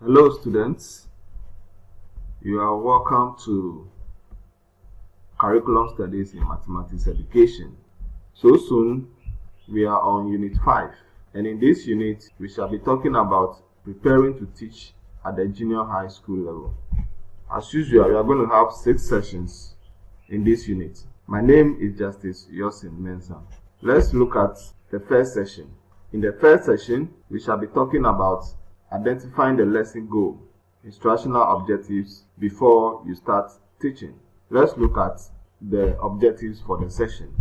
Hello students, you are welcome to Curriculum Studies in Mathematics Education. So soon we are on Unit 5, and in this unit we shall be talking about preparing to teach at the junior high school level. As usual, we are going to have 6 sessions in this unit. My name is Justice Yosin Mensah. Let's look at the first session. In the first session, we shall be talking about identifying the lesson goal, instructional objectives before you start teaching. Let's look at the objectives for the session.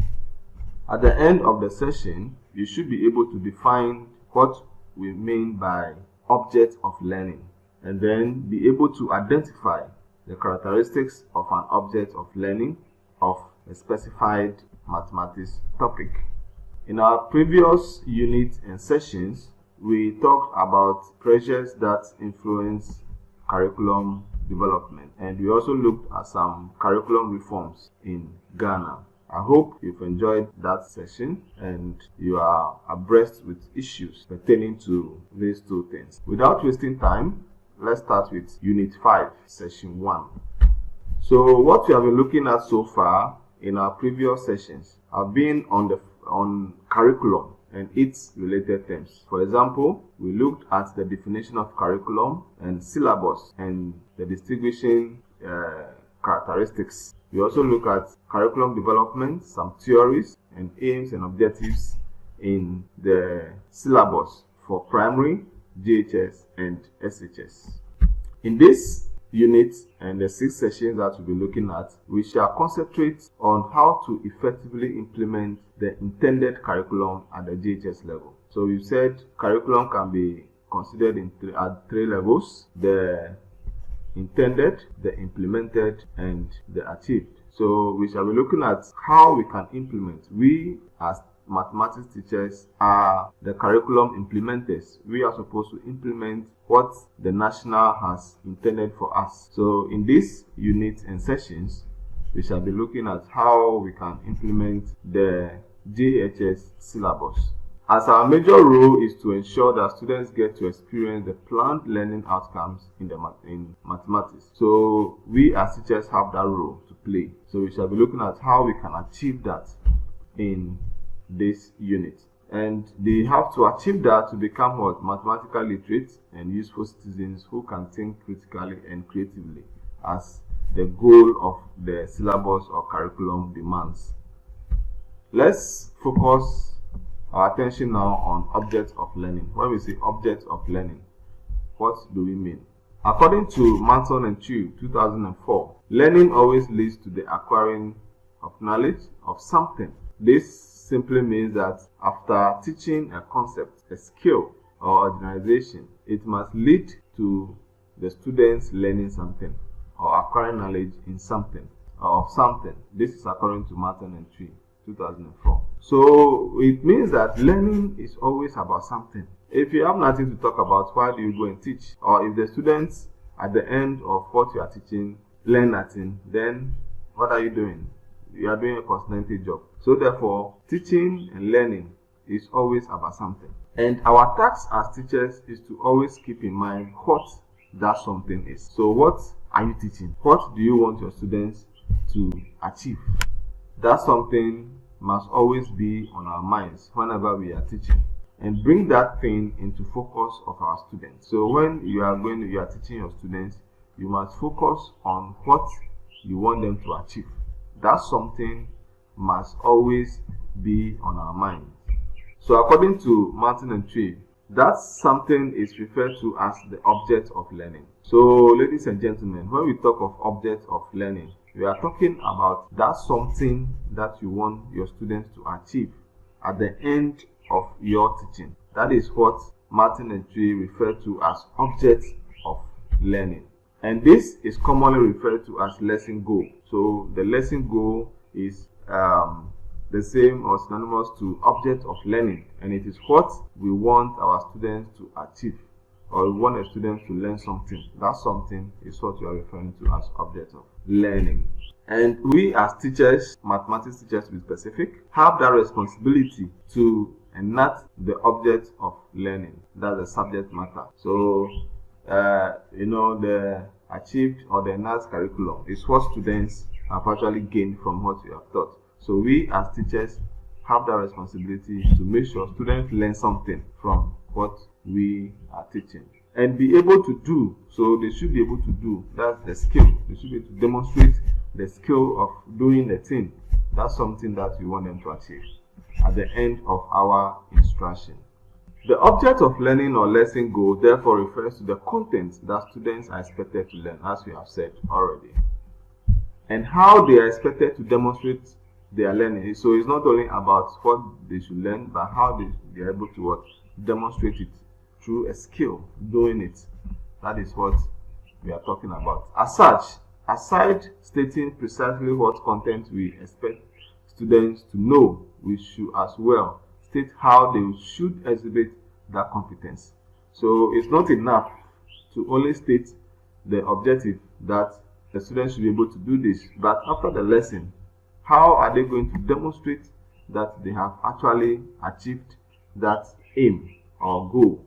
At the end of the session, you should be able to define what we mean by object of learning, and then be able to identify the characteristics of an object of learning of a specified mathematics topic. In our previous unit and sessions, we talked about pressures that influence curriculum development, and we also looked at some curriculum reforms in Ghana. I hope you've enjoyed that session and you are abreast with issues pertaining to these two things. Without wasting time, let's start with Unit 5, Session 1. So what we have been looking at so far in our previous sessions have been on curriculum and its related terms. For example, we looked at the definition of curriculum and syllabus and the distinguishing characteristics. We also look at curriculum development, some theories and aims and objectives in the syllabus for primary, JHS and SHS. In this unit and the 6 sessions that we'll be looking at, we shall concentrate on how to effectively implement the intended curriculum at the JHS level. So we said curriculum can be considered at 3 levels: the intended, the implemented, and the achieved. So we shall be looking at how we can implement. We as mathematics teachers are the curriculum implementers. We are supposed to implement what the national has intended for us. So in this unit and sessions, we shall be looking at how we can implement the JHS syllabus. As our major role is to ensure that students get to experience the planned learning outcomes in mathematics. So we as teachers have that role to play. So we shall be looking at how we can achieve that in this unit. And they have to achieve that to become what? Mathematical literate and useful citizens who can think critically and creatively, as the goal of the syllabus or curriculum demands. Let's focus our attention now on objects of learning. When we say objects of learning, what do we mean? According to Manson and Chu, 2004, learning always leads to the acquiring of knowledge of something. This simply means that after teaching a concept, a skill, or organization, it must lead to the students learning something or acquiring knowledge in something or of something. This is according to Martin and Tree, 2004. So it means that learning is always about something. If you have nothing to talk about, why do you go and teach? Or if the students at the end of what you are teaching learn nothing, then what are you doing? You are doing a constituted job. So therefore, teaching and learning is always about something. And our task as teachers is to always keep in mind what that something is. So what are you teaching? What do you want your students to achieve? That something must always be on our minds whenever we are teaching, and bring that thing into focus of our students. So when you are teaching your students, you must focus on what you want them to achieve. That something must always be on our minds. So according to Martin and Tree, that something is referred to as the object of learning. So ladies and gentlemen, when we talk of object of learning, we are talking about that something that you want your students to achieve at the end of your teaching. That is what Martin and Tree refer to as object of learning. And this is commonly referred to as lesson goal. So the lesson goal is the same or synonymous to object of learning, and it is what we want our students to achieve, or we want the students to learn something. That something is what we are referring to as object of learning. And we as teachers, mathematics teachers to be specific, have that responsibility to enact the object of learning. That's the subject matter. So the achieved or the enhanced curriculum is what students have actually gained from what we have taught. So we as teachers have that responsibility to make sure students learn something from what we are teaching and be able to do. So they should be able to do. That's the skill. They should be able to demonstrate the skill of doing the thing. That's something that we want them to achieve at the end of our instruction. The object of learning or lesson goal therefore refers to the content that students are expected to learn, as we have said already, and how they are expected to demonstrate their learning. So it's not only about what they should learn, but how they are able to demonstrate it through a skill, doing it. That is what we are talking about. As such, aside stating precisely what content we expect students to know, we should as well state how they should exhibit that competence. So it's not enough to only state the objective that the students should be able to do this, but after the lesson, how are they going to demonstrate that they have actually achieved that aim or goal?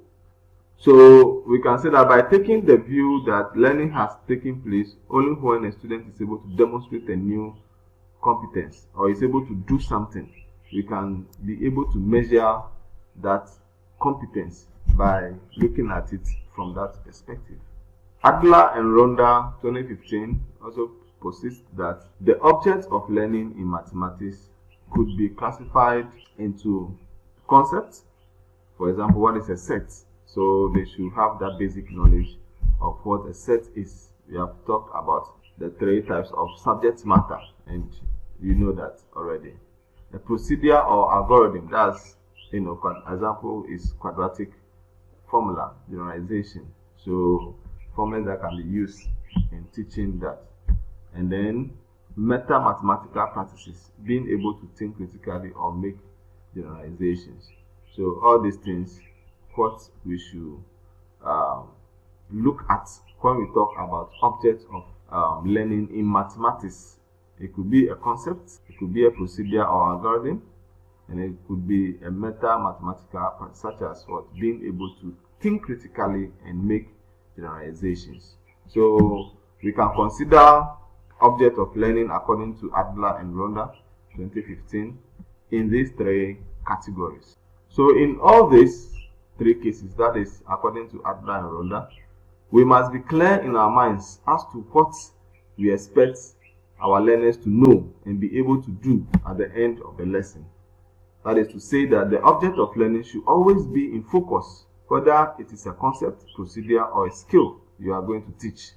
So we can say that by taking the view that learning has taken place only when a student is able to demonstrate a new competence or is able to do something, we can be able to measure that competence by looking at it from that perspective. Adler and Ronda 2015 also posits that the object of learning in mathematics could be classified into concepts. For example, what is a set? So they should have that basic knowledge of what a set is. We have talked about the 3 types of subject matter, and you know that already. A procedure or algorithm, that's, example is quadratic formula generalization. So formulas that can be used in teaching that. And then meta mathematical practices, being able to think critically or make generalizations. So all these things, what we should look at when we talk about objects of learning in mathematics. It could be a concept, it could be a procedure or algorithm, and it could be a meta mathematical, such as being able to think critically and make generalizations. So we can consider object of learning according to Adler and Ronda 2015 in these 3 categories. So in all these 3 cases, that is according to Adler and Ronda, we must be clear in our minds as to what we expect our learners to know and be able to do at the end of the lesson. That is to say that the object of learning should always be in focus, whether it is a concept, procedure, or a skill you are going to teach,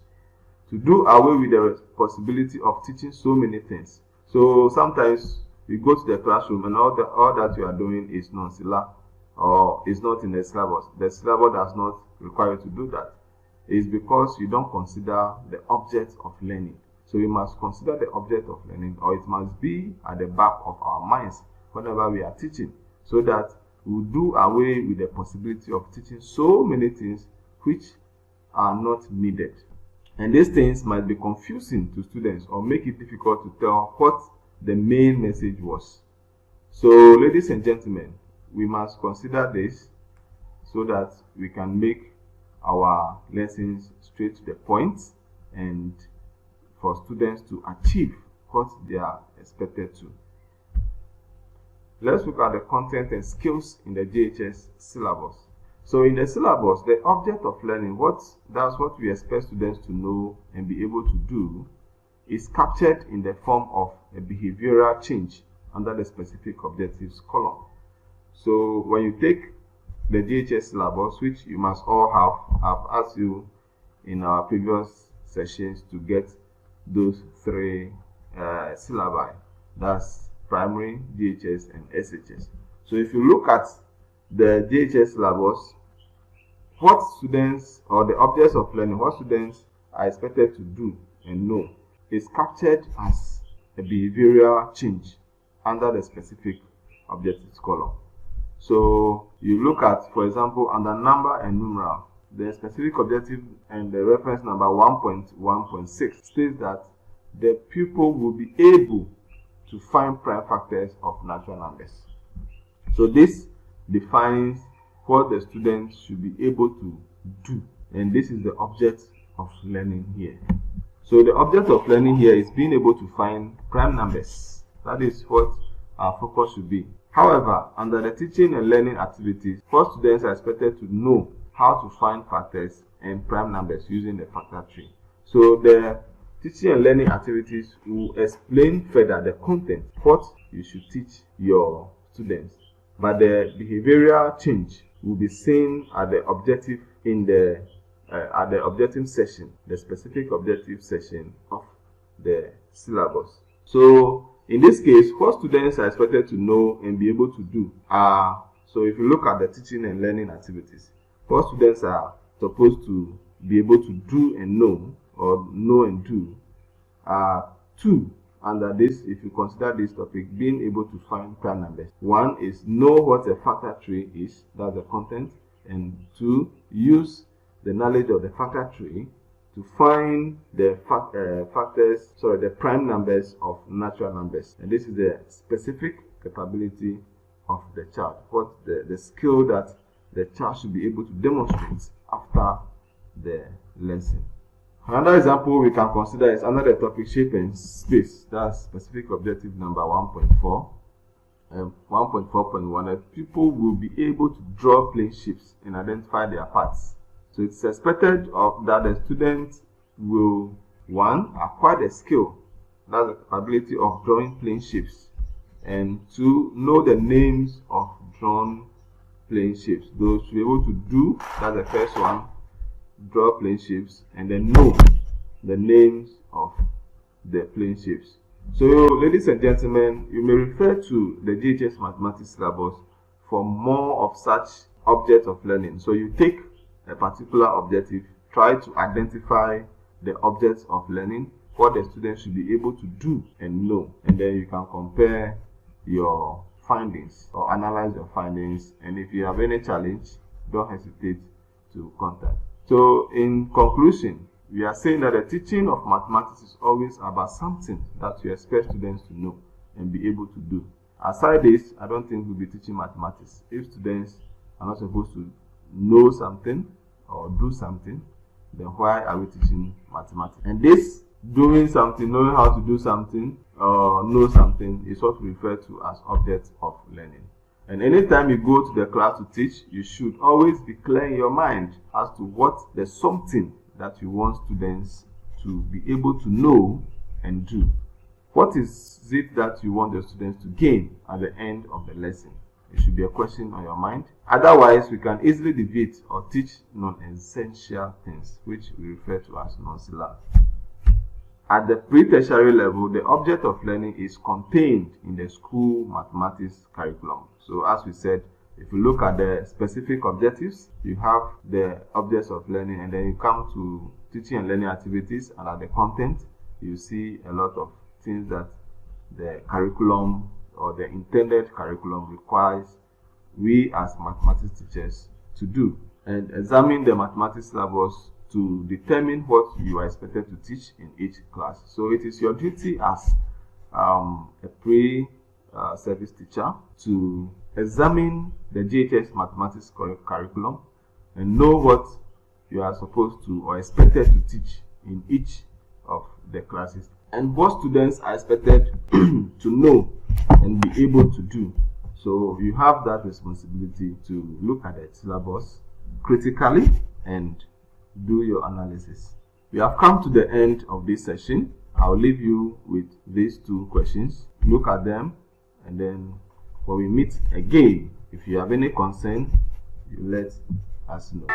to do away with the possibility of teaching so many things. So sometimes you go to the classroom and all that you are doing is non-syllable or is not in the syllabus. The syllabus does not require you to do that. It's because you don't consider the object of learning. So we must consider the object of learning, or it must be at the back of our minds whenever we are teaching, so that we will do away with the possibility of teaching so many things which are not needed. And these things might be confusing to students or make it difficult to tell what the main message was. So, ladies and gentlemen, we must consider this so that we can make our lessons straight to the point and for students to achieve what they are expected to. Let's look at the content and skills in the JHS syllabus. So in the syllabus, the object of learning, that's what we expect students to know and be able to do, is captured in the form of a behavioral change under the specific objectives column. So when you take the JHS syllabus, which you must all have, I've asked you in our previous sessions to get those 3 syllabi. That's primary, JHS, and SHS. So if you look at the JHS syllabus, what students, or the objects of learning, what students are expected to do and know, is captured as a behavioral change under the specific objectives column. So you look at, for example, under number and numeral, the specific objective and the reference number 1.1.6 states that the pupil will be able to find prime factors of natural numbers. So this defines what the students should be able to do and this is the object of learning here. So the object of learning here is being able to find prime numbers. That is what our focus should be. However, under the teaching and learning activities, first students are expected to know how to find factors and prime numbers using the factor tree. So the teaching and learning activities will explain further the content, what you should teach your students. But the behavioral change will be seen at the objective in the objective session, the specific objective session of the syllabus. So in this case, what students are expected to know and be able to do are, so if you look at the teaching and learning activities, what students are supposed to be able to do and know, or know and do, are two under this, if you consider this topic, being able to find prime numbers. One is know what a factor tree is, that's the content, and two, use the knowledge of the factor tree to find the the prime numbers of natural numbers. And this is the specific capability of the child, what the skill that the child should be able to demonstrate after the lesson. Another example we can consider is under the topic shape and space. That's specific objective number 1.4. 1.4.1, people will be able to draw plane shapes and identify their parts. So it's expected that the student will, one, acquire the skill, that's the capability of drawing plane shapes, and two, know the names of drawn plane shapes. Those to be able to do, that's the first one, draw plane shapes, and then know the names of the plane shapes. So, ladies and gentlemen, you may refer to the JHS Mathematics syllabus for more of such objects of learning. So, you take a particular objective, try to identify the objects of learning, what the students should be able to do and know, and then you can compare your findings or analyze your findings, and if you have any challenge, don't hesitate to contact. So, in conclusion, we are saying that the teaching of mathematics is always about something that you expect students to know and be able to do. Aside this, I don't think we'll be teaching mathematics if students are not supposed to know something or do something. Then why are we teaching mathematics? And this doing something, knowing how to do something or know something is what we refer to as objects of learning. And anytime you go to the class to teach, you should always be clear in your mind as to what the something that you want students to be able to know and do. What is it that you want the students to gain at the end of the lesson? It should be a question on your mind. Otherwise, we can easily deviate or teach non-essential things, which we refer to as non-syllabus. At the pre-tertiary level, the object of learning is contained in the school mathematics curriculum. So as we said, if you look at the specific objectives, you have the objects of learning, and then you come to teaching and learning activities, and at the content, you see a lot of things that the curriculum or the intended curriculum requires we as mathematics teachers to do, and examine the mathematics syllabus to determine what you are expected to teach in each class. So it is your duty as a pre-service teacher to examine the JHS mathematics curriculum and know what you are supposed to or expected to teach in each of the classes, and what students are expected to know and be able to do. So you have that responsibility to look at the syllabus critically and do your analysis. We have come to the end of this session. I'll leave you with these two questions. Look at them, and then when we meet again, if you have any concern, you let us know.